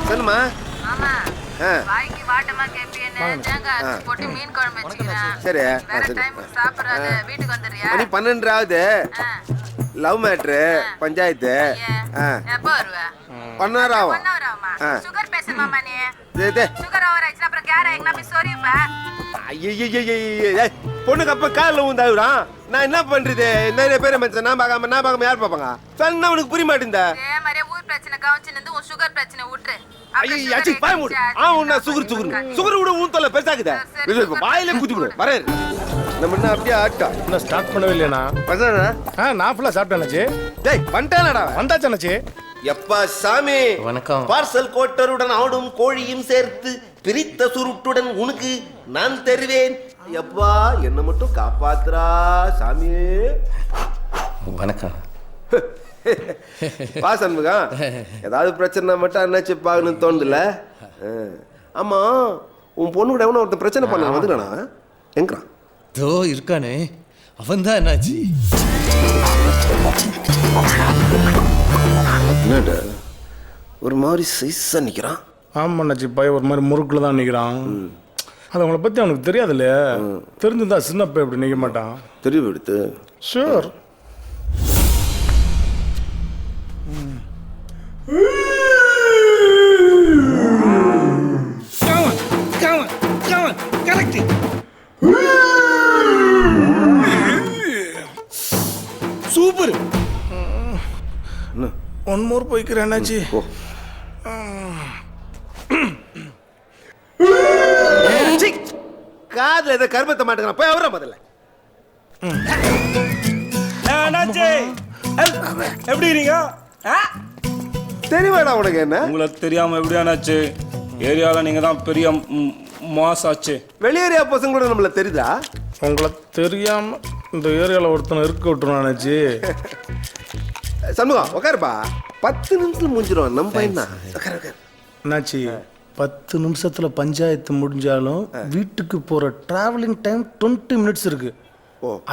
சொல்லுமா. மாமா வாய்க்கு வாட்டமா கேப்பியனே தேங்காய் அரைச்சு போட்டு மீன் குழம்பு வச்சிக்கிறேன். சரி வேற டைம் சாப்பிடுறாத வீட்டுக்கு வந்துறியா? மணி 12 ஆகுது. Love matter panchayat. எப்போ வருவ? 1 hour ஆகும். 1 hour ஆகுமா? சுகர் பேஷண்ட் மாமா நீ. சுகர் ஓவர் ஆயிடுச்சு அப்புறம் கேர எங்கனா போய் சொரியுப்ப. பொண்ணுக்கு அப்ப காலில் ஊந்தாவிடான். நான் என்ன பண்றது? நிறைய பேரை மச்சான் நான் பார்க்காம யார் பார்ப்பாங்க? சொன்னா உனக்கு புரிய மாட்டேங்குதா? அதே மாதிரியே ஊர் பிரச்சனை கவனிச்சு உன் சுகர் பிரச்சனை விட்டுரு. சுகர் விட ஊன் பெருசாக்குதா வாயில குத்தி விடும். வர நம்ம என்ன அப்படியே ஆட்டா இன்னும் ஸ்டார்ட் பண்ணவே இல்லையாண்ணா? நான் ஃபுல்லா சாப்பிட்டேனாச்சு. டேய் பண்ணிட்டானடா. வந்தாச்சாச்சு. எப்பா சாமி வணக்கம். பார்சல் கோட்டருடன் ஆடும் கோழியும் சேர்த்து பிரித்த சுருட்டுடன் உனக்கு நான் தருவேன். எப்பா என்ன மட்டும் காப்பாத்துறா சாமி. வணக்கம். வா சண்முகம். ஏதாவது பிரச்சனை மட்டும் என்னாச்சு பாக்கணும்னு தோணுதுல? ஆமா உன் பொண்ணு கூட எவனோ ஒருத்தன் பிரச்சனை பண்ண வந்துட்டானா? எங்கிறான்? தோ இருக்கானே அவன் தான். என்னாச்சு? என்னடா ஒரு மாதிரி சைஸா நிக்கிறான்? ஆமாண்ணாச்சி பையன் ஒரு மாதிரி முறுக்குல தான் நிற்கிறான். அது அவங்கள பற்றி அவனுக்கு தெரியாது இல்லையா? தெரிஞ்சுதான் சின்ன பையன் இப்படி நிற்க மாட்டான். தெரியும் எடுத்து ஷூர். சூப்பர். ஒன் மோர் போய்க்கிறேன் என்னாச்சு? காதுல ஏதோ கருமத்தை மாட்டேங்கிறான். போய் அவர முதல்ல. எப்படி இருக்கீங்க? தெரியுமாடா உனக்கு? என்ன உங்களுக்கு தெரியாம எப்படியானாச்சு? ஏரியாவில் நீங்க தான் பெரிய மாஸ் ஆச்சு. வெளியேரியா பசங்க கூட நம்மள தெரியுதா? உங்களை தெரியாம இந்த ஏரியாவில் ஒருத்தனை இருக்க விட்டுருவானாச்சு. சண்முகம் உட்காருப்பா. 10 நிமிஷத்துல முடிஞ்சிடும் நம்ம பையன் தான். என்னாச்சு? 10 நிமிஷத்துல பஞ்சாயத்து முடிஞ்சாலும் வீட்டுக்கு போற டிராவலிங் டைம் 20 மினிட்ஸ் இருக்கு.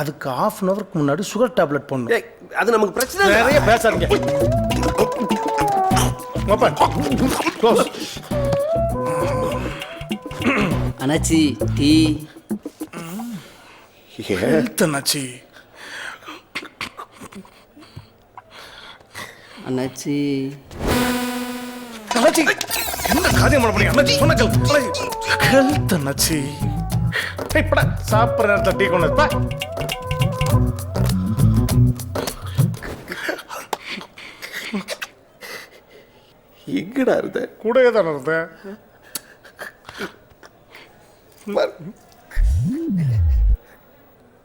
அதுக்கு 1/2 hour முன்னாடி சுகர் டேப்லெட் போடணும். அது நமக்கு பிரச்சனை. நிறைய பேசாதீங்க. அண்ணாச்சி டீ. ஹெல்த் அண்ணாச்சி. அண்ணாச்சி அண்ணாச்சி என்ன காரியம் பண்ண போறீங்க? அண்ணாச்சி சொன்ன கேளு. ஹெல்த் அண்ணாச்சி. இப்படா சாப்பிட்ற நேரத்தில் டீ கொண்டு வா. எங்கடா இருந்த? கூடவே தானே இருந்தேன்.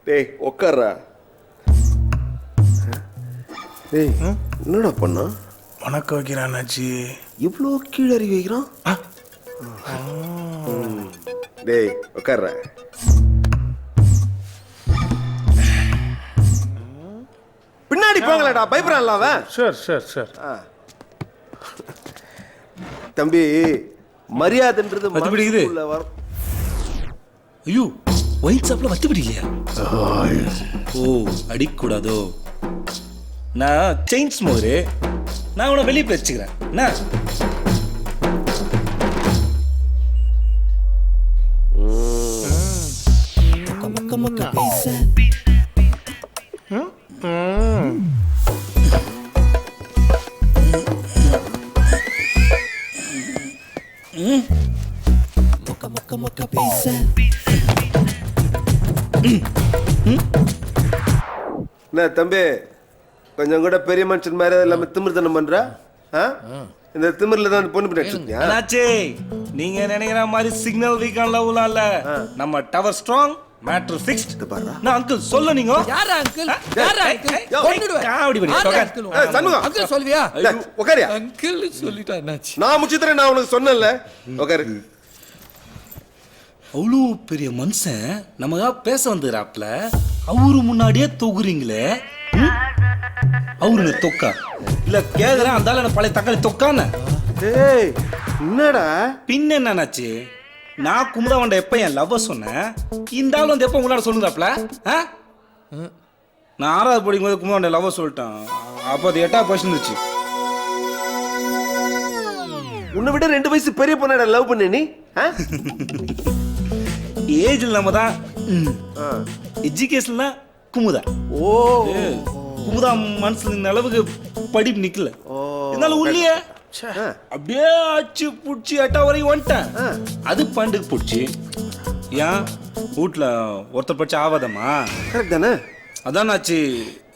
டேய் உட்கார்றா. டேய் என்னடா பண்ணா? வணக்கம் வைக்கிறான் அண்ணாச்சி. இவ்வளோ கீழே அறிவி வைக்கிறான். டேய் உட்கார்றா. பின்னாடி போங்களடா பயப்படான்ல அவன். சரி சரி சரி. தம்பி மரியாதைன்றது வத்தி பிடிக்குது. ஐயோ ஒயிட் ஷாப்ல வத்தி பிடிக்கலையா? ஓ அடிக்கூடாதோ? நான் செயின் ஸ்மோரு. நான் உன வெளியே வச்சுக்கிறேன். என்ன என்ன தம்பி கொஞ்சம் கூட பெரிய மனுஷன் மாதிரி இல்லாம திமிர்த்தனம் பண்ற? இந்த திமிர்ல தான் பொண்ணு பின்னாடி என்னாச்சு? நீங்க நினைக்கிற மாதிரி சிக்னல் வீக்கான் லவ்லாம் இல்ல. நம்ம டவர் ஸ்ட்ராங், மேட்டர் ஃபிக்ஸ்ட். நான் அங்கிள் சொல்ல நீங்க யாரா அங்கிள்? யாரா அங்கிள்? கொன்னுடுவேன். காவடி பண்ணி ஏய் சண்முகம் அங்கிள் சொல்வியா? உட்காரியா. அங்கிள் சொல்லிட்டா என்னாச்சு? நான் முச்சித்தரேன். நான் உனக்கு சொன்னேன்ல உட்காரு. அவ்வளோ பெரிய மனுஷன் நமக்காக பேச வந்துறாப்ல. அவரு முன்னாடியே தொகுறீங்களே. அவரு தொக்கா இல்ல கேக்குறேன். அந்த பழைய தக்காளி தொக்கான. ஏய் என்னடா பின்ன என்னாச்சு? நான் குமுதவண்ட எப்ப என் லவ் சொன்னேன். இந்த ஆள் வந்து எப்ப முன்னாடி சொல்லுதாப்ல? நான் 6வது படிக்கும் போது குமுதவண்ட லவ் சொல்லிட்டேன். அப்போ அது 8வது பர்சன் இருந்துச்சு. உன்னை விட 2 வயசு பெரிய பொண்ணாட லவ் பண்ண நீ ஏஜ்ல நம்ம தான் எஜுகேஷன்ல குமுதா. ஓ குமுதா மனசுல இந்த அளவுக்கு படிப்பு நிக்கல. இருந்தாலும் உள்ளியே அப்படியே அச்சு புடிச்சு எட்டா வரைக்கும் வந்துட்டேன். அது பண்டுக்கு பிடிச்சி ஏன் வீட்டில் ஒருத்தர் படிச்சு ஆவாதம்மா? கரெக்ட் தானே? அதான் ஆச்சு.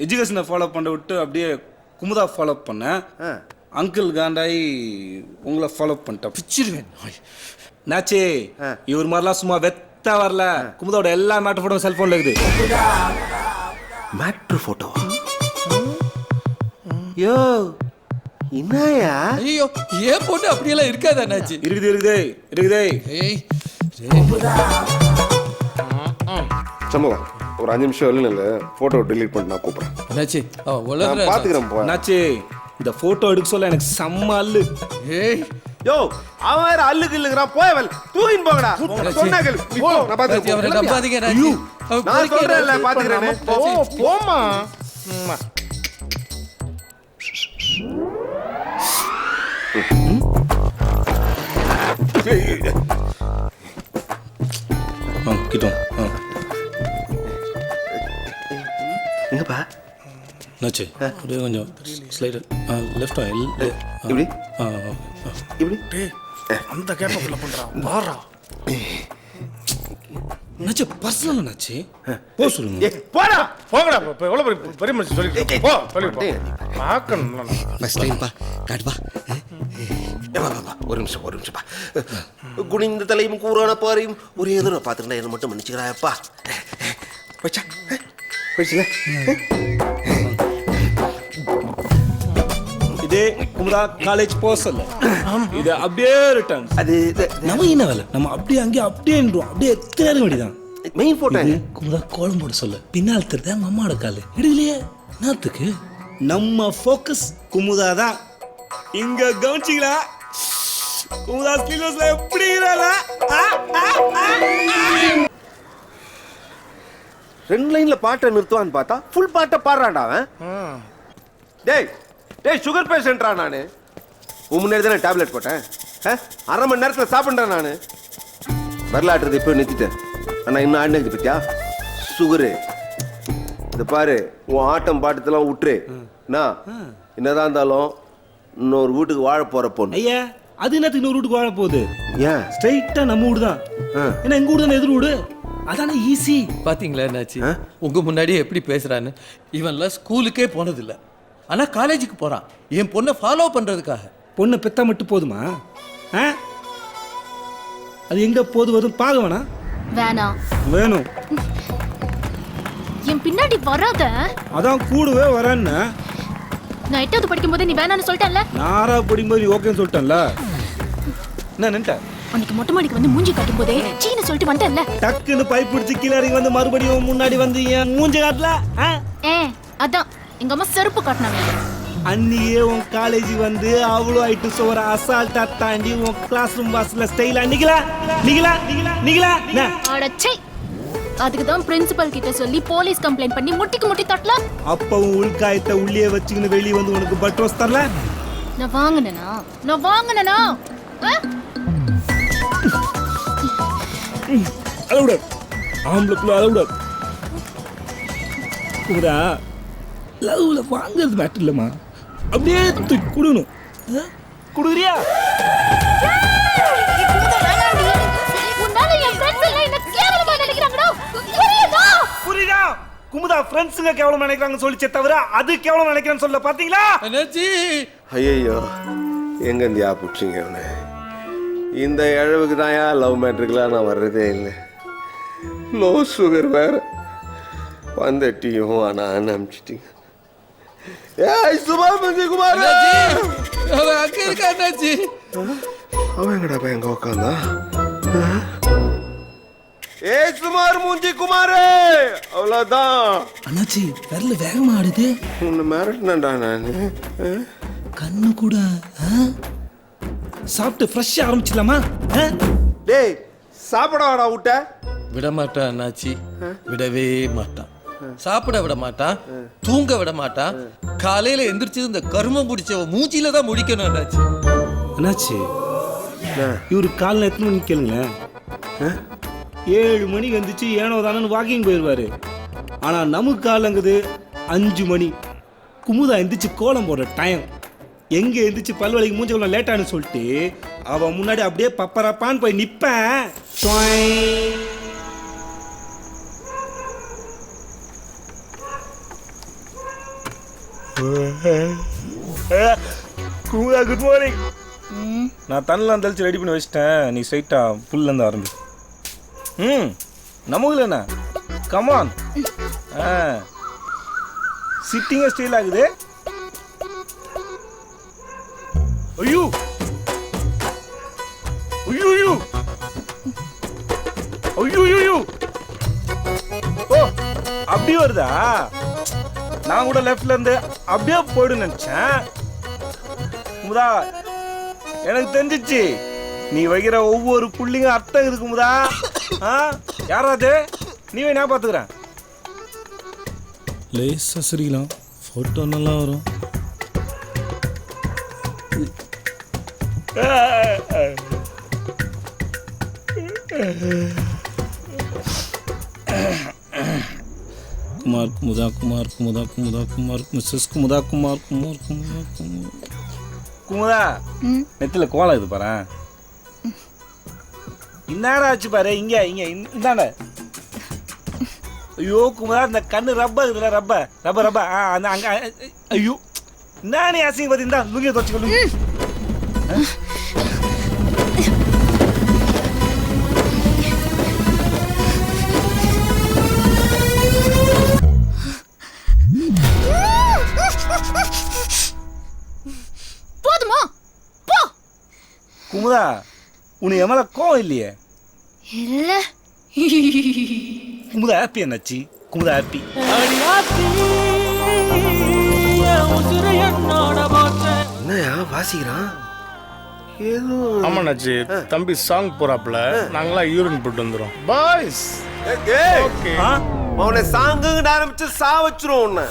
எஜுகேஷனை ஃபாலோ பண்ண விட்டு அப்படியே குமுதா ஃபாலோ பண்ணேன். அங்கிள் காண்டாயி உங்களை ஃபாலோ பண்ணிட்டேன். பிச்சிருவேன் நாச்சே. இவர் மாதிரிலாம் சும்மா வெத்தா வரல. குமுதாவோட எல்லா மேட்டர் ஃபோட்டோ செல்ஃபோனில் இருக்குது. Matter photo? யோ என்னயா? ஐயோ ஏன் போட்டு அப்படியெல்லாம் இருக்காது அண்ணாச்சி. இருக்குது இருக்குது இருக்குதே. ஏய் சம்பவம் ஒரு 5 நிமிஷம் இல்லை ஃபோட்டோ டெலீட் பண்ணி நான் கூப்பிட்றேன். அண்ணாச்சி நான் பார்த்துக்கிறேன் போ. நாச்சே இந்த ஃபோட்டோ எடுக்க சொல்ல எனக்கு செம்ம அல்லு. ஏய் யோ அவன் வேற அல்லுக்கு இல்லுக்குறான். போயவல் தூக்கின்னு போங்கடா. சொன்னார்கள் போ நான் பார்த்துக்கிறேன். அவரை நம்பாதீங்க அண்ணாச்சி. நான் சொல்றேன்ல பார்த்துக்கிறேன். போமா கிட்டோம். எங்கப்பா? நாச்சே அப்படியே கொஞ்சம் ஸ்லைடர் லெஃப்ட் இப்படி இப்படி அந்த கேப்பக்குள்ள பண்றான் வாரா. நாச்சே பர்சனல் நாச்சே போ சொல்லுங்க. போடா போங்கடா. இப்போ எவ்வளோ பெரிய மனுஷன் சொல்லிட்டு போ சொல்லி பார்க்கணும். ஃபர்ஸ்ட் டைம் பா காட்டுப்பா. ஒரு நிமிஷம் பா. குனிந்த தலையும் கூறான பாறையும் ஒரே தடவை பார்த்துக்கிட்டா என்ன மட்டும் மன்னிச்சுக்கிறாயப்பா. போச்சா போயிடுச்சுல. இதே குமுதா காலேஜ் போக சொல்ல இது அப்படியே ரிட்டர்ன். அது நம்ம என்ன வேலை? நம்ம அப்படியே அங்கேயே அப்படியே அப்படியே எத்தனை இருக்க வேண்டியதான். மெயின் போட்டோ குமுதா கோலம் போட சொல்ல பின்னால் தெரியுதா அம்மாவோட காலு எடுக்கலையே நாத்துக்கு. நம்ம ஃபோக்கஸ் குமுதா தான். இங்க கவனிச்சிங்களா? குமுதா ஸ்லீவ்லெஸ்ல எப்படி இருக்காளா? 2 லைன்ல பாட்டை நிறுத்துவான்னு பார்த்தா ஃபுல் பாட்டை பாடுறான்டா அவன். டேய் டேய் சுகர் பேஷண்ட்ரா நானு. முன்னாடி தானே டேப்லெட் போட்டேன். 1/2 மணி நேரத்தில் சாப்பிட்றேன் நான். வரலாற்றுறது இப்போ நிறுத்திட்டேன். ஆனால் இன்னும் ஆடினது பத்தியா சுகரு. இந்த பாரு உன் ஆட்டம் பாட்டத்தெல்லாம் விட்டுரு. என்னதான் இருந்தாலும் இன்னொரு வீட்டுக்கு வாழ போற பொண்ணு. ஐயா அது என்னத்துக்கு இன்னொரு வீட்டுக்கு வாழ போகுது? ஏன் ஸ்ட்ரைட்டா நம்ம வீடு தான். ஏன்னா எங்க வீடு தானே எதிர் வீடு. அதானே ஈஸி. பாத்தீங்களா என்னாச்சு உங்க முன்னாடியே எப்படி பேசுறான்னு. இவன்லாம் ஸ்கூலுக்கே போனதில்ல, ஆனா காலேஜுக்கு போறான் என் பொண்ணை ஃபாலோ பண்றதுக்காக. பொண்ணை பெத்தா மட்டும் போதுமா? அது எங்க போதுவதும் பார்க்க வேணாம். வேணாம் வேணும். என் பின்னாடி வராத. அதான் கூடவே வரேன்னு. நான் 8வது படிக்கும் போது நீ வேணான்னு சொல்லிட்டேன்ல. நாரா படிக்கும்போது நீ ஓகேன்னு சொல்லிட்டேன்ல. என்ன நின்ட்ட? உனக்கு மொட்டை மாடிக்கு வந்து மூஞ்சி காட்டும் போதே சீன சொல்லிட்டு வந்தேன்ல. டக்குன்னு பைப் பிடிச்சி கீழே இறங்கி வந்து மறுபடியும் முன்னாடி வந்து என் மூஞ்சி காட்டல. அதான் எங்க அம்மா செருப்பு காட்டினாங்க. அன்னியே உன் காலேஜ் வந்து அவ்வளோ ஆயிட்டு சோற அசால்ட்டா தாண்டி உன் கிளாஸ் ரூம் வாசல்ல ஸ்டைலா நிகழா. அடச்சே, அதுக்கு தான் பிரின்சிபல் கிட்ட சொல்லி போலீஸ் கம்ப்ளைண்ட் பண்ணி முட்டிக்கு முட்டி தட்டலாம். அப்பவும் உள்காயத்தை உள்ளே வச்சுக்கின்னு வெளியே வந்து உனக்கு பட்ரோஸ் தரல. நான் வாங்கினேனா அளவுட ஆம்பளுக்குள்ள அளவுட கூடா லவ்ல வாங்குறது மேட்டர் இல்லம்மா. அப்படியே தூக்கி கொடுக்கணும். கொடுக்குறியா? புரியுதா? குமுதா ஃப்ரெண்ட்ஸுங்க கேவலம் நினைக்கிறாங்க சொல்லிச்சே தவிர அது கேவலம் நினைக்கிறேன்னு சொல்ல பாத்தீங்களா? என்னாச்சு? ஐயோ எங்க இந்தியா பிடிச்சிங்க அவனை. இந்த இழவுக்கு தான் லவ் மேட்ருக்கெலாம் நான் வர்றதே இல்லை. லோ சுகர் வேற வந்த டீயும் ஆனால் அனுப்பிச்சிட்டீங்க. ஏய் சுபா குமார் அவன் அங்க இருக்கா அண்ணாச்சி. அவன் எங்கடா போய் எங்க உட்காந்தா? ஏய் சுமார் மூஞ்சி குமாரே அவ்வளோதான். அண்ணாச்சி விரல வேகமா ஆடுது. உன்னை மிரட்டினேன்டா நான். கண்ணு கூட சாப்பிட்டு ஃப்ரெஷ்ஷா ஆரம்பிச்சிடலாமா? டேய் சாப்பிட வாடா விட்ட. விட மாட்டான் அண்ணாச்சி, விடவே மாட்டான். சாப்பிட விட மாட்டான், தூங்க விட மாட்டான். காலையில எந்திரிச்சு இந்த கருமம் பிடிச்சவ மூச்சில தான் முடிக்கணும் அண்ணாச்சி. அண்ணாச்சி இவரு காலைல எத்தனை மணிக்கு கேளுங்களேன் 7 மணிக்கு வந்துச்சு ஏனோ தானு வாக்கிங் போயிடுவாரு. ஆனா நமக்கு காலங்குது 5 மணி. குமுதா எந்திரிச்சு கோலம் போடுற டைம். எங்க எந்திரிச்சு பல்வலிக்கு மூஞ்சி கொஞ்சம் லேட்டானு சொல்லிட்டு அவன் முன்னாடி அப்படியே பப்பரப்பான்னு போய் நிப்பேன். Kumudha good morning. நான் தண்ணெலாம் தெளிச்சு ரெடி பண்ணி வச்சிட்டேன். நீ ஸ்ட்ரைட்டாக புல்லேருந்து ஆரம்பி. நமக்கு என்ன கமான். சிட்டிங்கே ஸ்டைல் ஆகுது. ஐயோ ஐயோ ஐயோ ஐயோ ஐயோ. ஓ அப்படி வருதா? நான் கூட லெஃப்ட்ல இருந்து அப்படியே போயிடு நினைச்சேன். குமுதா எனக்கு தெரிஞ்சிச்சு நீ வைக்கிற ஒவ்வொரு புள்ளிங்க அர்த்தம் இருக்கு குமுதா. யாராவது நீ நான் பார்த்துக்கிறேன். லேசா சரிக்கலாம், ஃபோட்டோ நல்லா வரும். குமார் குமுதா குமார் குமுதா குமுதா குமார் மிஸ்ஸஸ் குமுதா குமார் குமார் குமார் குமார் குமுதா நெத்தில கோலம் இது பாரு. இன்னாடா ஆச்சு பாரு. இங்க இங்க இந்தாண்ட. ஐயோ குமுதா இந்த கண்ணு ரப்ப இருக்குல்ல, ரப்ப ரப்ப ரப்ப அந்த அங்க. ஐயோ நானே அசிங்க பார்த்து இந்தா லுங்கிய துவச்சிக்கொள்ளு. போதுமா போ. குமுதா உனக்கு என் மேல கோவம் இல்லையே? இல்ல. குமுதா ஹாப்பி என்னாச்சு? குமுதா ஹாப்பி. என்னையா வாசிக்கிறான் ஏதோ? ஆமாண்ணாச்சி, தம்பி சாங் போறாப்புல, நாங்களாம் யூரின் போட்டு வந்துடும். பாய்ஸ் அவனை சாங்குன்னு ஆரம்பிச்சு சா வச்சிரும். உன்னை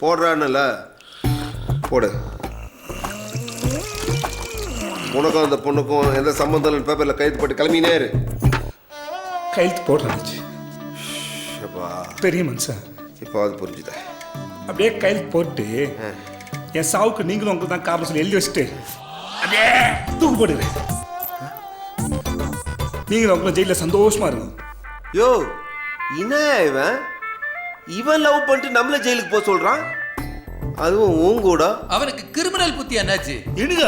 போடுறான்ல போடு. உனக்கும் அந்த பொண்ணுக்கும் எந்த சம்பந்தம் பேப்பர்ல கைது போட்டு கிளம்பினே இரு. கையெழுத்து போடுறாச்சு பெரிய மனுஷன். இப்போ அது புரிஞ்சுதா? அப்படியே கையெழுத்து போட்டு என் சாவுக்கு நீங்களும் உங்களுக்கு தான் காரணம் சொல்லி எழுதி வச்சுட்டு அப்படியே தூக்கு போடுங்க. நீங்களும் உங்களை ஜெயிலில் சந்தோஷமா இருக்கும். யோ என்ன இவன் இவன் லவ் பண்ணிட்டு நம்மள ஜெயிலுக்கு போக சொல்றான்? அதுவும் உன் கூட. அவனுக்கு கிரிமினல் புத்தி என்னாச்சு? எடுங்க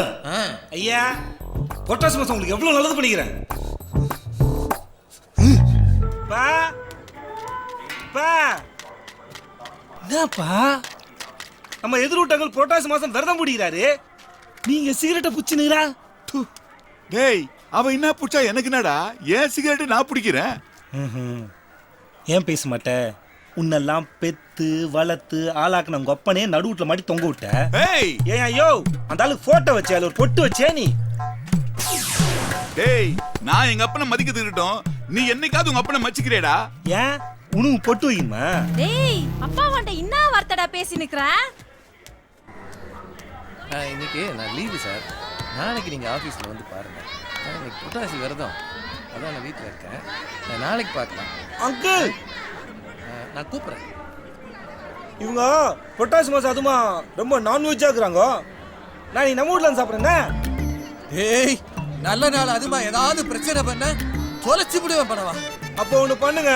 ஐயா. பொட்டாசி மாசம் உங்களுக்கு எவ்வளவு நல்லது பண்ணிக்கிறேன். பா பா என்னப்பா நம்ம எதிர்விட்டங்கள் பொட்டாசி மாசம் விரதம் பிடிக்கிறாரு. நீங்க சிகரெட்டை புச்சுனுங்களா? டேய் அவன் என்ன புடிச்சா எனக்கு என்னடா? ஏன் சிகரெட் நான் பிடிக்கிறேன். ஏன் பேச மாட்டேன்? உன்னெல்லாம் பெத்து வளர்த்து ஆளாக்குன உங்க அப்பனே நடுவுட்ல மாட்டி தொங்க விட்ட. ஏன் ஐயோ அந்த ஆளுக்கு போட்டோ வச்சே, அதுல ஒரு பொட்டு வச்சே நீ. டேய் நான் எங்க அப்பனை மதிக்கிறது இருக்கட்டும், நீ என்னைக்காவது உங்க அப்பனை மச்சிக்கிறேடா? ஏன் உனக்கு பொட்டு வைக்குமா? டேய் அப்பா வண்ட என்ன வார்த்தைடா பேசி நிக்கிற? இன்னைக்கு நான் லீவு சார். நாளைக்கு நீங்கள் ஆஃபீஸில் வந்து பாருங்கள். இன்னைக்கு புட்டாசி விரதம், அதான் நான் வீட்டில் இருக்கேன். நான் நாளைக்கு பார்க்கலாம். அங்கிள் நான் கூப்பிட்றேன். இவங்க பொட்டாசி மாசம் அதுமா ரொம்ப நான்வெஜ்ஜாக இருக்கிறாங்க. நான் நீ நம்ம வீட்டில் வந்து சாப்பிட்றேங்க. ஏய் நல்ல நாள் அதுமா ஏதாவது பிரச்சனை பண்ண தொலைச்சி விடுவேன் பண்ணவா. அப்போ ஒன்று பண்ணுங்க,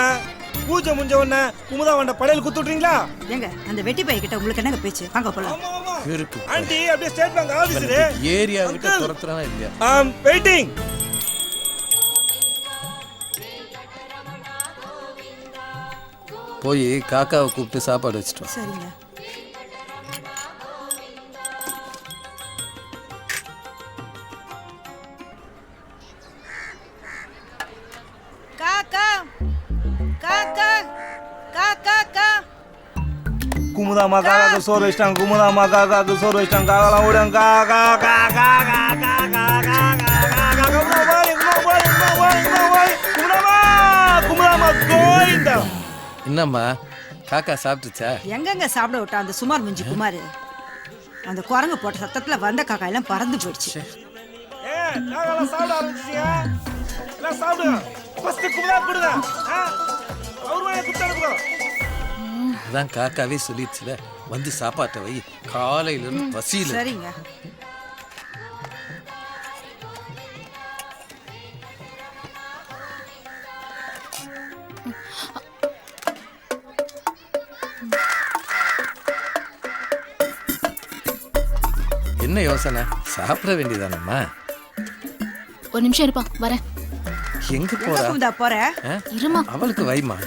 பூஜை முடிஞ்ச உடனே குமுதா வண்ட படையல் குத்துட்றீங்களா? ஏங்க அந்த வெட்டி பைய கிட்ட உங்களுக்கு என்னங்க பேச்சு? வாங்க போலாம். இருக்கு ஆண்டி அப்படியே ஸ்டேட் பேங்க் ஆபீஸ்ல ஏரியா விட்டு துரத்துறானா இல்லையா? வெயிட்டிங். போய் காக்காவை கூப்பிட்டு சாப்பாடு வச்சுட்டோம். சரிங்க. காக்கா காக்கா காக்கா கா. குமுதாமா காக்காக்கு சோறு வச்சிட்டாங்க. குமுதாமா காக்காக்கு சோறு வச்சிட்டாங்க. காக்கெல்லாம் ஓடுங்க. காக்கா காக்கா காக்கா காக்கா காக்கா குமுதாமா கோயிந்தா. என்னம்மா காக்கா சாப்பிட்டுச்சா? எங்கங்க சாப்பிட விட்டா அந்த சுமார் முஞ்சி குமார். அந்த குரங்கு போட்ட சத்தத்துல வந்த காக்கா எல்லாம் பறந்து போயிடுச்சு. காக்கெல்லாம் சாப்பிட ஆரம்பிச்சிங்க. எல்லாம் சாப்பிடுங்க. ஃபர்ஸ்ட் குமுதா கொடுங்க. அவர் வாயை குடுத்து அனுப்புங்க. அதான் காக்காவே சொல்லிடுச்சுல, வந்து சாப்பாட்டை வை, காலையில இருந்து பசியில. சரிங்க. என்ன யோசனை? சாப்பிட வேண்டியதானம்மா. ஒரு நிமிஷம் இருப்பா, வரேன். எங்க எங்க போறா? குமுதா போற? இருமா. அவளுக்கு வைமா.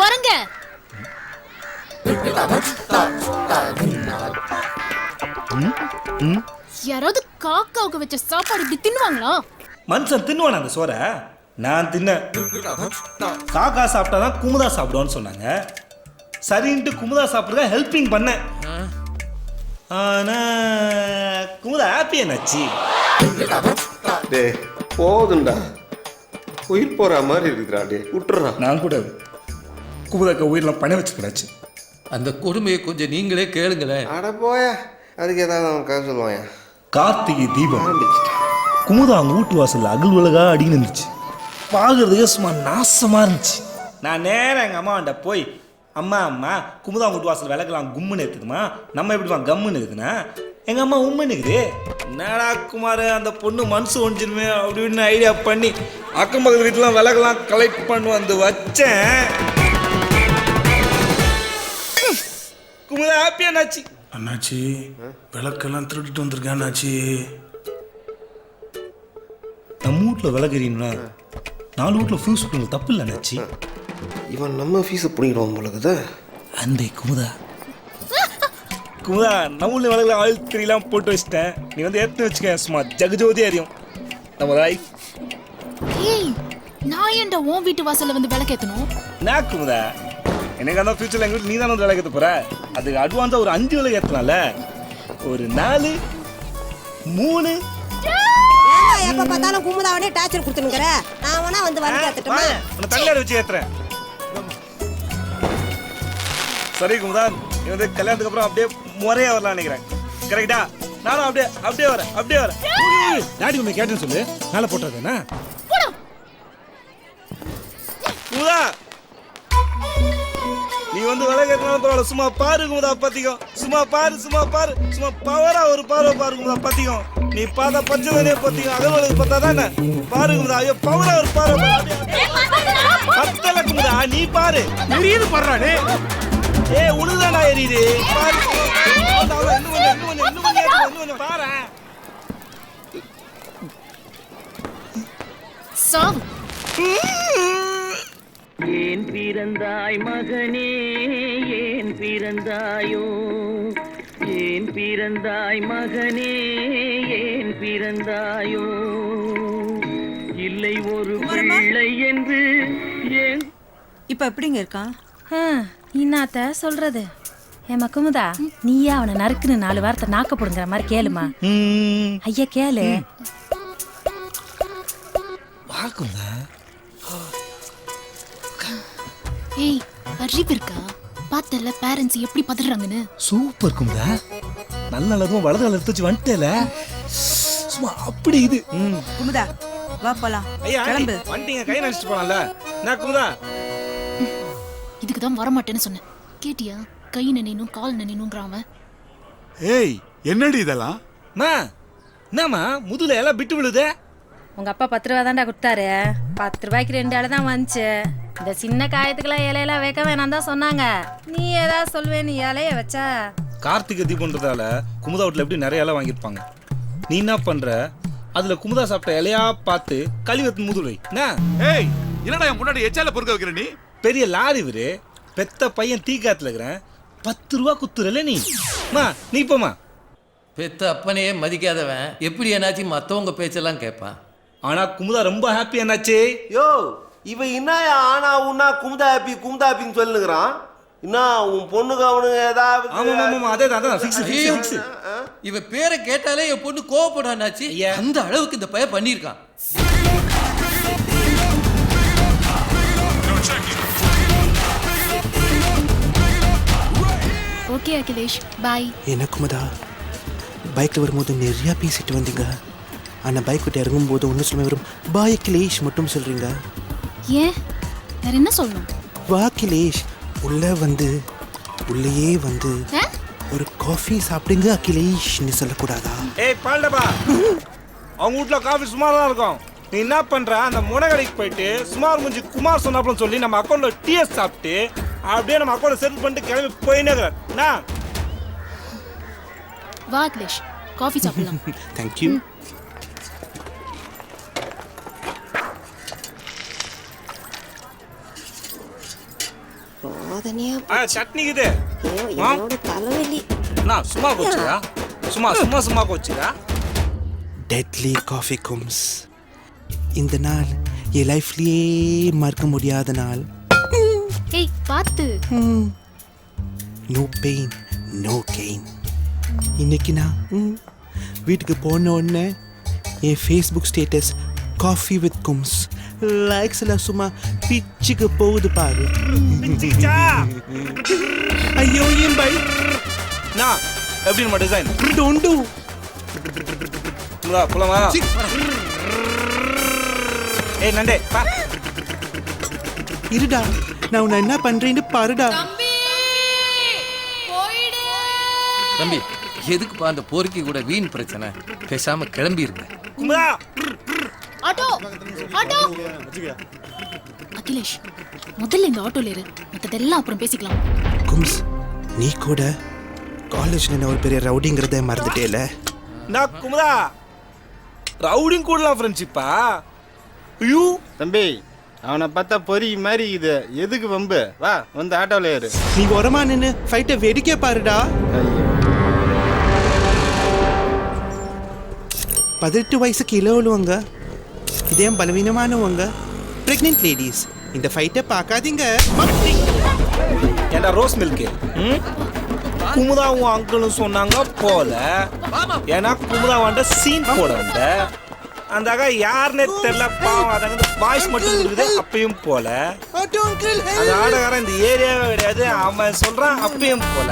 குரங்க யாராவது காக்காவுக்கு வச்ச சாப்பாடு இப்படி தின்னுவாங்களா? மனுஷன் தின்னுவான அந்த சோறை? நான் தின்ன. காக்கா சாப்பிட்டாதான் குமுதா சாப்பிடுவான்னு சொன்னாங்க. சரின்ட்டு குமுதா சாப்பிட்றத ஹெல்பிங் பண்ணேன். ஆனா குமுதா ஹாப்பி என்னாச்சு? டேய் போதுண்டா, உயிர் போற மாதிரி இருக்குடா. டே விட்டுறா. நான் கூட குமுதாக்க உயிரெலாம் பணம் வச்சுக்கூடாச்சு. அந்த கொடுமையை கொஞ்சம் நீங்களே கேளுங்களேன். அட போயா, அதுக்கு ஏதாவது அவன் கதை சொல்லுவாயா? கார்த்திகை தீபம் குமுதா அவங்க வீட்டு வாசல்ல அகல் உலகா அடின்னு இருந்துச்சு. பார்க்கறதுக்கே சும்மா நாசமா இருந்துச்சு. நான் நேரம் எங்கள் அம்மாண்ட போய், அம்மா அம்மா குமுதா அவங்க வீட்டு வாசல் விளக்கலாம் கும்முன்னு இருக்குதுமா, நம்ம எப்படிமா கம்முன்னு இருக்குதுன்னா எங்கள் அம்மா உம்முன்னு இருக்குது. என்னடா குமார், அந்த பொண்ணு மனசு ஒழிஞ்சிருமே அப்படின்னு ஐடியா பண்ணி அக்கம் பக்கத்து வீட்டுலாம் விளக்கலாம் கலெக்ட் பண்ணி வந்து வச்சேன். குமுதா ஹாப்பியா நாச்சு. அண்ணாச்சி விளக்கெல்லாம் திருடிட்டு வந்திருக்கேன் அண்ணாச்சி. நம்ம வீட்டில் விளக்குறீங்கன்னா 4 வீட்டில் ஃபியூஸ் விட்டுங்க தப்பு இல்லை அண்ணாச்சி. இவன் நம்ம ஃபீஸை பிடிக்கிறோம் போலக்குது. அந்த குமுதா குமுதா நம்ம ஊரில் விளக்குல ஆயில் திரியெல்லாம் போட்டு வச்சிட்டேன். நீ வந்து ஏற்று வச்சுக்க, சும்மா ஜகஜோதி அறியும் நம்ம லைஃப். ஏய், நான் ஏன்டா உன் வீட்டு வாசல்ல வந்து விளக்கேத்தணும்? நான் குமுதா எனக்கு அந்த ஃபியூச்சரில் எங்கள் வீட்டில் நீ தான் வந்து விளக்கேற்ற போகிற. அதுக்கு அட்வான்ஸாக ஒரு 5 விளக்கு ஏற்றலாம்ல. ஒரு 4 3 எப்ப பார்த்தாலும் குமுதாவனே டார்ச்சர் கொடுத்துனுங்கற. நான் வேணா வந்து ஏத்துட்டுமா? உன்னை தள்ளியாட வச்சு ஏற்றுறேன். சரி குமுதா, நீ வந்து கல்யாணத்துக்கு அப்புறம் அப்படியே முறையாக வரலாம் நினைக்கிறேன். கரெக்டா? நானும் அப்படியே வரேன். டாடி உன்னை கேட்டேன்னு சொல்லு, மேலே போட்டுறதுண்ணா. குமுதா நீ வந்து விளக்கேற்றினாலும் பரவாயில்ல, சும்மா பாரு குமுதா பத்திக்கும். சும்மா பாரு, சும்மா பவரா ஒரு பார்வை பாரு குமுதா பத்திக்கும். நீ பார்த்தா பச்சை தண்ணியை பத்திக்கும், அகல் பார்த்தா தானே பாரு குமுதா. ஐயோ பவரா ஒரு பார்வை பத்தல குமுதா, நீ பாரு. எரியுது பாடுறானே. ஏ உழுதாடா எரியுது பாரு. இன்னும் கொஞ்சம் பாரு. சாவு. ஏன் பிறந்தாய் மகனே, ஏன் பிறந்தாயோ, ஏன் பிறந்தாய் மகனே, ஏன் பிறந்தாயோ, இல்லை ஒரு பிள்ளை என்று ஏன். இப்ப எப்படிங்க இருக்கான்? இன்னாத்த சொல்றது? ஏமா குமுதா, நீயே அவனை நறுக்குன்னு 4 வாரத்தை நாக்க போடுங்கிற மாதிரி கேளுமா. ஐயா கேளு. ஏய், அறிவு இருக்கா? பார்த்தல பேரண்ட்ஸ் எப்படி பதறாங்கன்னு. சூப்பர் குமுதா, நல்லதும் வலது கால எடுத்து வச்சு வந்துட்டேல. சும்மா அப்படி இது. குமுதா வா போலாம். கிளம்பு. வண்டிங்க கை நடிச்சிட்டு போலாம்ல. நான் குமுதா இதுக்கு தான் வர மாட்டேன்னு சொன்னேன். கேட்டியா? கை நனைனும் கால் நனைனும்ங்கறான் அவன். ஏய் என்னடி இதெல்லாம்? என்னம்மா முதுல எல்லாம் பிட்டு விழுதே? உங்க அப்பா 10 ரூபா தான்டா கொடுத்தாரு. 10 ரூபாய்க்கு 2 இலை தான் வந்துச்சு. இந்த சின்ன காயத்துக்கெல்லாம் இலையெல்லாம் வைக்க வேணாம் தான் சொன்னாங்க. நீ ஏதாவது சொல்வேன்னு இலைய வச்சா? கார்த்திகை தீபன்றதால குமுதா வீட்டில் எப்படி நிறைய இலை வாங்கியிருப்பாங்க. நீ என்ன பண்ற, அதுல குமுதா சாப்பிட்ட இலையா பார்த்து கழிவத்து முதுலை. ஏய் என்னடா என் முன்னாடி எச்சால பொறுக்க வைக்கிற நீ? பெரிய லாரி இவரு, பெத்த பையன் தீக்காத்துல இருக்கிறேன். 10 ரூபா குத்துறல நீ. நீ போமா. பெத்த அப்பனையே மதிக்காதவன் எப்படி என்னாச்சு மற்றவங்க பேச்செல்லாம் கேட்பான். ஆனா குமுதா ரொம்ப ஹாப்பி என்னாச்சு. யோ இவன் என்ன ஆனா உன்னா குமுதா ஹாப்பின்னு சொல்லுங்கிறான். என்ன உன் பொண்ணுக்கு அவனுக்கு ஏதாவது? ஆமா அதே தான் ஃபிக்ஸ். இவ பேரை கேட்டாலே என் பொண்ணு கோவப்படும் அண்ணாச்சி. அந்த அளவுக்கு இந்த பையன் பண்ணியிருக்கான். ஓகே அகிலேஷ், பாய். என்ன குமுதா, பைக்கில் வரும்போது நிறையா பேசிட்டு வந்தீங்க. ஆனால் பைக் விட்டு இறங்கும்போது ஒன்றும் சொல்ல வெறும் பாய் அகிலேஷ் மட்டும் சொல்கிறீங்க. ஏன், வேற என்ன சொல்லணும்? வா அகிலேஷ், உள்ளேயே வந்து ஒரு காஃபி சாப்பிடுங்க அகிலேஷ்னு சொல்லக்கூடாதா? ஏய் பால்டபா, அவங்க வீட்டில் காஃபி சுமாராக தான் இருக்கும். நீ என்ன பண்ணுற, அந்த முனகடைக்கு போயிட்டு சுமார் முடிஞ்சு குமார் சொன்னாப்லன்னு சொல்லி நம்ம அக்கௌண்ட்டில் டிஎஸ் சாப்பிட்டு அப்படியே நம்ம அக்கௌண்ட்டை செட்டில் பண்ணிட்டு கிளம்பி போயினே இருக்கிறேன். வா அகிலேஷ், காஃபி சாப்பிடலாம். தேங்க்யூ. சட்னி இது தலைவலி. சும்மா கோச்சுக்கா, சும்மா கோச்சுக்கா. Deadly coffee கும்ஸ். இந்த நாள் என் லைஃப்லயே மறக்க முடியாத நாள். ஏய் பாத்து. No pain no gain. இன்னைக்கு நான் வீட்டுக்கு போன உடனே என் ஃபேஸ்புக் ஸ்டேட்டஸ் காஃபி வித் கும்ஸ் லைக்ஸ் எல்லாம் சும்மா பிச்சுக்கு போகுது பாரு. ஐயோ ஏன் பை நான் எப்படி நம்ம டிசைன் டோன்ட் போலாமா? ஏய் நண்டே பா, இருடா, நான் உன்னை என்ன பண்றேன்னு பாருடா. தம்பி, எதுக்குப்பா அந்த போரிக்கை கூட வீண் பிரச்சனை? பேசாம கிளம்பி இருங்க. Auto auto. அகிலேஷ், முதல்ல இந்த ஆட்டோல ஏறு, மத்ததெல்லாம் அப்புறம் பேசிக்கலாம். கும்ஸ், நீ கூட காலேஜ்ல என்ன ஒரு பெரிய ரவுடிங்கிறத மறந்துட்டேல? நான் குமுதா ரவுடிங் கூடலாம் ஃப்ரெண்ட்ஷிப்பா? ஐயோ தம்பி, அவனை பார்த்தா பொறி மாதிரி இது. எதுக்கு வம்பு? வா வந்து ஆட்டோல ஏறு. நீ உரமா நின்று ஃபைட்டை வேடிக்கை பாருடா. 18 வயசுக்கு இளவலுவங்க, இதே பலவீனமானவங்க, பிரெக்னென்ட் லேடிஸ் இந்த ஃபைட்டை பார்க்காதீங்க. ஏண்டா ரோஸ் மில்க், குமுதா உன் அங்கிளும் சொன்னாங்க போல. ஏன்னா குமுதா வந்து சீன் போட வந்த அந்த அக்கா யாருன்னே தெரியல, பாவம். அதாங்க வாய்ஸ் மட்டும் இருக்குது அப்பயும் போல. அந்த ஆடகாரன் இந்த ஏரியாவே கிடையாது, அவன் சொல்றான் அப்பயும் போல.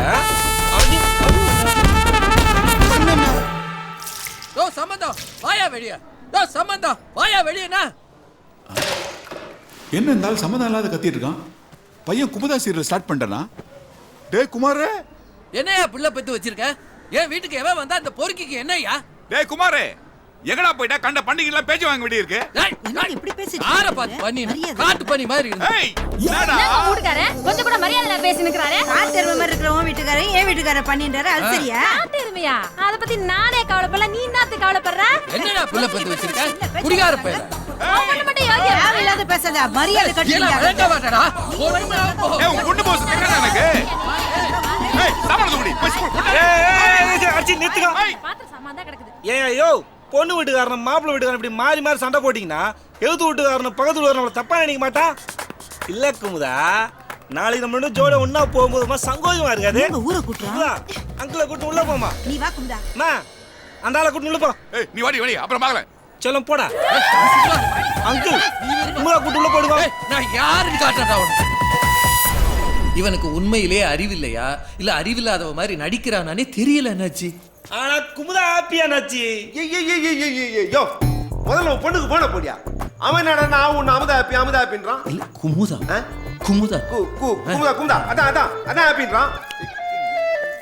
சம்பந்தம் வாயா வெளியே, சம்பந்தம் வாயா வெளியேனா. என்ன இருந்தாலும் சம்மதம் இல்லாத கத்திட்டு இருக்கான் பையன். குமுதா சீரியல் ஸ்டார்ட் பண்ணிட்டானா? டேய் குமாரே, என்னையா பிள்ளை பெத்து வச்சிருக்க? என் வீட்டுக்கு எவன் வந்தா அந்த பொறுக்கிக்கு என்னையா? டேய் குமாரே, எங்கடா போயிட்டா? கண்ட பண்டிகைல பேச்சு வாங்க வேண்டி இருக்கு. இப்படி பேசிட்டு ஆற பாத்து பண்ணி காட்டு பண்ணி மாதிரி இருக்கு. ஏய் என்னடா வீட்டுக்காரன் கொஞ்சம் கூட மரியாதை பேசி நிக்கிறாரே. காட்டு எருமை மாதிரி இருக்கிற உன் வீட்டுக்காரன் என் வீட்டுக்காரன் பண்ணிட்டாரு. அது சரியா? காட்டு எருமையா? அத பத்தி நானே கவலைப்படல, நீ என்னத்துக்கு கவலைப்படுற? என்னடா பிள்ளை பெத்து வச்சிருக்க? குடிகார பையன். மட்டும் யோகியா இல்லாத பேசாத, மரியாதை என்ன வேண்ட மாட்டடா? ஏய் உன் குண்டு போஸ் என்னடா எனக்கு? ஏய் சாமான் குடி. ஏய் அச்சி நித்துங்க. பாத்திர சாமான் தான் கிடக்குது. ஏய் ஐயோ, பொண்ணு வீட்டுக்காரன் மாப்பிள்ளை வீட்டுக்காரன் இப்படி மாறி மாறி சண்டை போட்டிங்கன்னா எழுத்து வீட்டுக்காரன் பக்கத்து வீட்டுக்காரன் தப்பா நினைக்க மாட்டா? இல்ல குமுதா, நாளைக்கு நம்ம ரெண்டும் ஜோட ஒன்னா போகும்போது சங்கோஜமா இருக்காது. ஊரை கூட்டுறா. அங்கிளை கூட்டு உள்ள போமா. நீ வா குமுதா. அந்த ஆளை கூட்டு உள்ள போ. ஏய் நீ வாடி அப்புறம் பார்க்கலாம். சொல்லும் போடா அங்கிள், குமுதா கூட்டு உள்ள போடுவா. நான் யாருன்னு காட்டுறா உனக்கு? இவனுக்கு உண்மையிலே அறிவில்லையா இல்ல அறிவில்லாதவ மாதிரி நடிக்கிறானே தெரியல என்னாச்சு. ஆனா குமுதா ஹாப்பியா நாச்சி. யோ முதல்ல உன் பொண்ணுக்கு போன போடியா. அவன் என்னடா நான் உன்னை அமுதா ஹாப்பின்றான். இல்ல குமுதா குமுதா குமுதா அதான் ஹாப்பின்றான்.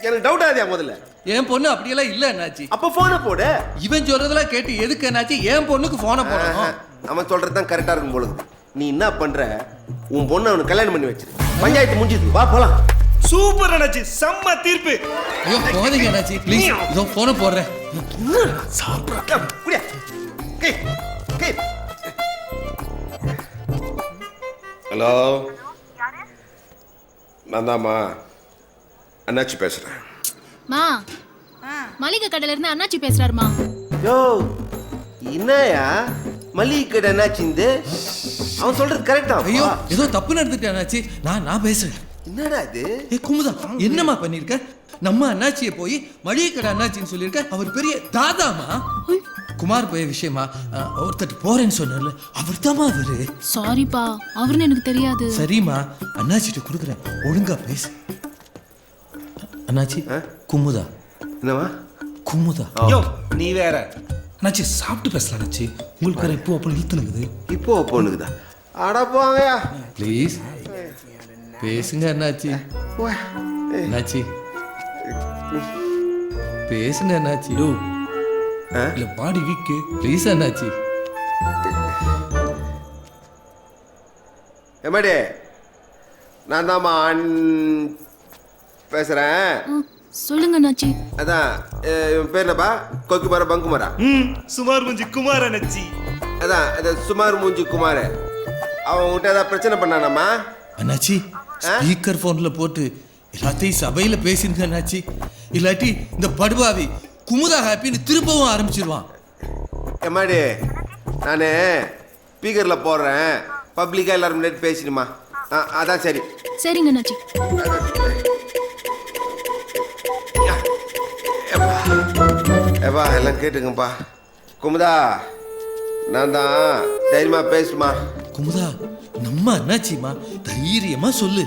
எனக்கு டவுட் ஆகுதியா முதல்ல? என் பொண்ணு அப்படியெல்லாம் இல்ல என்னாச்சு. அப்ப போனை போடு. இவன் சொல்றதெல்லாம் கேட்டு எதுக்கு என்னாச்சு என் பொண்ணுக்கு போனை போடணும்? அவன் சொல்றதுதான் கரெக்டா இருக்கும் பொழுது. நீ என்ன பண்ற, உன் பொண்ணு அவனுக்கு கல்யாணம் பண்ணி வச்சிரு. பஞ்சாயத்து முடிஞ்சது, வா போலாம். சூப்பர் அண்ணாச்சி, செம்ம தீர்ப்பு. ஐயோ போதீங்க அண்ணாச்சி ப்ளீஸ், இதோ போனை போடுறேன். ஹலோ, நான் தான்மா அண்ணாச்சி பேசுறேன். மா, மளிகை கடையில இருந்து அண்ணாச்சி பேசுறாருமா. யோ என்னயா மளிகை கடை அண்ணாச்சி? அவன் சொல்றது கரெக்டா? ஐயோ ஏதோ தப்பு நடந்துட்டேன் அண்ணாச்சி. நான் பேசுறேன். என்னடா இது? ஏ குமுதா, என்னம்மா பண்ணிருக்க? நம்ம அண்ணாச்சியை போய் மளிகை கடை அண்ணாச்சின்னு சொல்லியிருக்க அவர் பெரிய தாதாமா. குமார் பைய விஷயமா ஒருத்தட்டு போறேன்னு சொன்னார்ல, அவர் தாமா அவரு. சாரிப்பா, அவருன்னு எனக்கு தெரியாது. சரிம்மா, அண்ணாச்சிட்ட கொடுக்குறேன், ஒழுங்கா பேசு. அண்ணாச்சி குமுதா. என்னவா குமுதா? யோ நீ வேற அண்ணாச்சி, சாப்பிட்டு பேசலாம் அண்ணாச்சி. உங்களுக்கு வேற இப்போ அப்போ இழுத்துனுக்குது. இப்போ பொண்ணுக்குதா? அட போங்கயா ப்ளீஸ் பேசுங்க அண்ணாச்சி. அண்ணாச்சி பேசுங்க அண்ணாச்சி. யோ இல்ல பாடி வீக்கு. ப்ளீஸ் அண்ணாச்சி. எம்மாடி, நான் தாம்மா பேசுறேன். சொல்லுங்க அண்ணாச்சி. அதான் இவன் பேர் என்னப்பா? கொக்குமாரா பங்குமாரா? சுமார் மூஞ்சி குமார் அண்ணாச்சி. அதான் அது சுமார் மூஞ்சி குமார். அவன் உன்கிட்ட ஏதாவது பிரச்சனை பண்ணானாமா? அண்ணாச்சி ஸ்பீக்கர் போன்ல போட்டு எல்லாத்தையும் சபையில பேசிருங்க அண்ணாச்சி. இல்லாட்டி இந்த படுபாவி குமுதா ஹாப்பின்னு திரும்பவும் ஆரம்பிச்சிருவான். எம்மாடி, நான் ஸ்பீக்கரில் போடுறேன், பப்ளிக்காக எல்லாரும் முன்னாடி பேசிடுமா? அதான் சரி. சரிங்க அண்ணாச்சி. ஏப்பா எல்லாம் கேட்டுங்கப்பா. குமுதா, நான் தான் தைரியமா பேசுமா? குமுதா நம்ம அண்ணாச்சிமா, தைரியமா சொல்லு.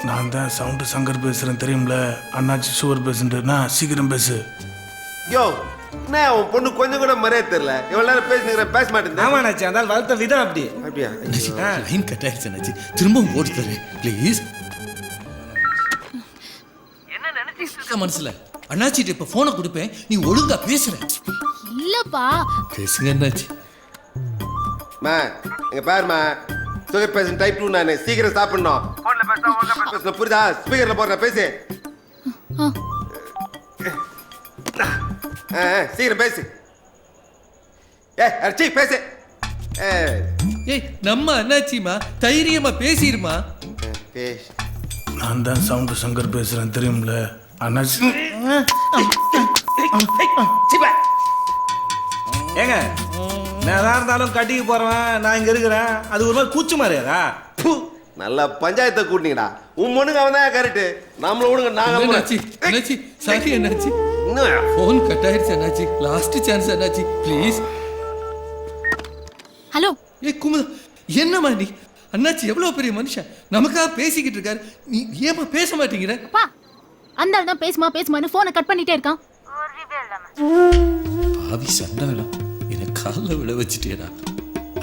நான் தான் சவுண்டு சங்கர் பேசுகிறேன் தெரியும்ல. அண்ணாச்சி சுகர் பேசுன்றா, சீக்கிரம் பேசு. யோ, என்ன உன் பொண்ணு கொஞ்சம் கூட மரியாதை தெரியல. இவ்வளவு நேரம் பேசுகிறேன், பேச மாட்டேன். ஆமா அண்ணாச்சி, அந்த வளர்த்த விதம் அப்படி. அப்படியா? லைன் கட் ஆயிடுச்சு அண்ணாச்சி, திரும்பவும் போட்டு தரேன் ப்ளீஸ். என்ன நினைச்சிட்டு மனசுல அண்ணாச்சிட்ட இப்ப போனை கொடுப்பேன், நீ ஒழுங்கா பேசுற. இல்லப்பா. பேசுங்க அண்ணாச்சி. மா, எங்க பாருமா, சுகர் பேஷண்ட் டைப் 2 நானு. சீக்கிரம் சாப்பிடணும். போன்ல பேச ஒழுங்கா பேசணும், புரியுதா? ஸ்பீக்கர்ல போடுற பேசு. சீக்கிரம் பேசு. அர்ச்சி பேசு. ஏய் நம்ம அண்ணாச்சிமா, தைரியமா பேசிருமா. பேசு. நான் தான் சவுண்டு சங்கர் பேசுகிறேன் தெரியும்ல. அண்ணாச்சி ஏங்க, நான் எதா இருந்தாலும் கட்டிக்கு போறவன் நான் இங்க இருக்கிறேன். அது ஒரு மாதிரி கூச்சு மாதிரியாதா? நல்ல பஞ்சாயத்தை கூட்டினீங்கடா. உன் மொண்ணுங்க அவன் தான் கரெக்ட். நம்மள விடுங்க. நாங்க அண்ணாச்சி அண்ணாச்சி சாரி அண்ணாச்சி, போன் கட் ஆயிடுச்சு அண்ணாச்சி. லாஸ்ட் சான்ஸ் அண்ணாச்சி ப்ளீஸ். ஹலோ. ஏ குமுதா, என்னம்மா நீ? அண்ணாச்சி எவ்வளவு பெரிய மனுஷன், நமக்காக பேசிக்கிட்டு இருக்காரு, நீ ஏமா பேச மாட்டேங்கிற? அப்பா, அந்த ஆள் தான் பேசுமான்னு போனை கட் பண்ணிட்டே இருக்கான். பாவி சண்டாளம், என்னை காலில் விழ வச்சுட்டேடா.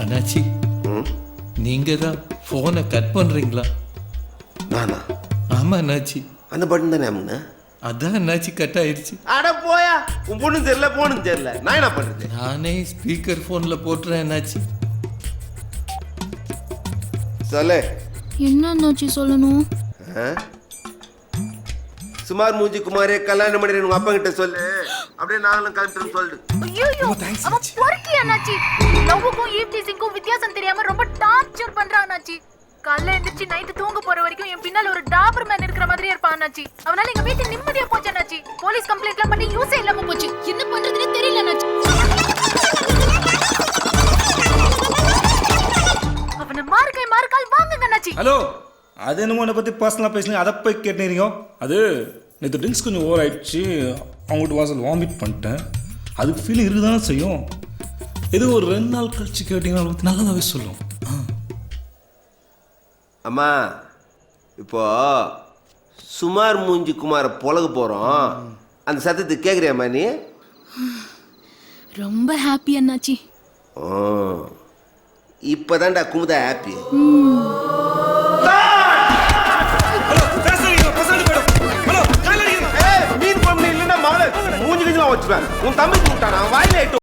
அண்ணாச்சி நீங்க தான் போனை கட் பண்றீங்களா? நானா? ஆமா அண்ணாச்சி. அந்த பட்டன் தானே அம்மா? அதான் அண்ணாச்சி கட் ஆயிடுச்சு. அட போயா, உன் பொண்ணு தெரியல, போனும் தெரியல, நான் என்ன பண்றது? நானே ஸ்பீக்கர் போன்ல போட்டுறேன் அண்ணாச்சி. சொல்லு. என்ன அண்ணாச்சி சொல்லணும்? சுமார் மூஞ்சி குமாரே கல்யாணம் பண்ணி உங்க அப்பா கிட்ட சொல்லு, அப்படியே நாங்களும் கிளம்பிட்டு சொல்லு. ஐயோ, அவன் பொறுக்கி அண்ணாச்சி. லவ்வுக்கும் ஈவ்டீசிங்க்கும் வித்தியாசம் தெரியாம ரொம்ப டார்ச்சர் பண்றான் அண்ணாச்சி. காலைல எந்திரிச்சு நைட்டு தூங்க போற வரைக்கும் என் பின்னால ஒரு டாபர் மேன் இருக்கிற மாதிரியே இருப்பான் அண்ணாச்சி. அவனால எங்க வீட்டு நிம்மதியா போச்சு அண்ணாச்சி. போலீஸ் கம்ப்ளைண்ட்லாம் பண்ணி யூஸே இல்லாம போச்சு. என்ன பண்றதுன்னு தெரியல அண்ணாச்சி. அவனை மார்க்கால் வாங்குங்க அண்ணாச்சி. ஹலோ, அது என்னமோ என்னை பற்றி பர்சனலாக பேசுனீங்க, அதை போய் கேட்டுறீங்க. அது நேற்று ட்ரிங்க்ஸ் கொஞ்சம் ஓவர் ஆயிடுச்சு, அவங்கள்ட்ட வாசல் வாமிட் பண்ணிட்டேன். அதுக்கு ஃபீலிங் இருக்குதான் செய்யும். இது ஒரு 2 நாள் கழிச்சு கேட்டிங்கன்னா அதை பற்றி நல்லதாகவே சொல்லும். அம்மா, இப்போ சுமார் மூஞ்சி குமார பொழக போகிறோம். அந்த சத்தத்தை கேட்குறியாம்மா நீ? ரொம்ப ஹாப்பி அண்ணாச்சி. இப்போதான்டா குமுதா ஹாப்பி. மீன் பண்ணி இல்லைன்னா மகளை மூஞ்சி கிஞ்சி வச்சுருவேன். உன் தம்பி கூப்பிட்டானா வாயில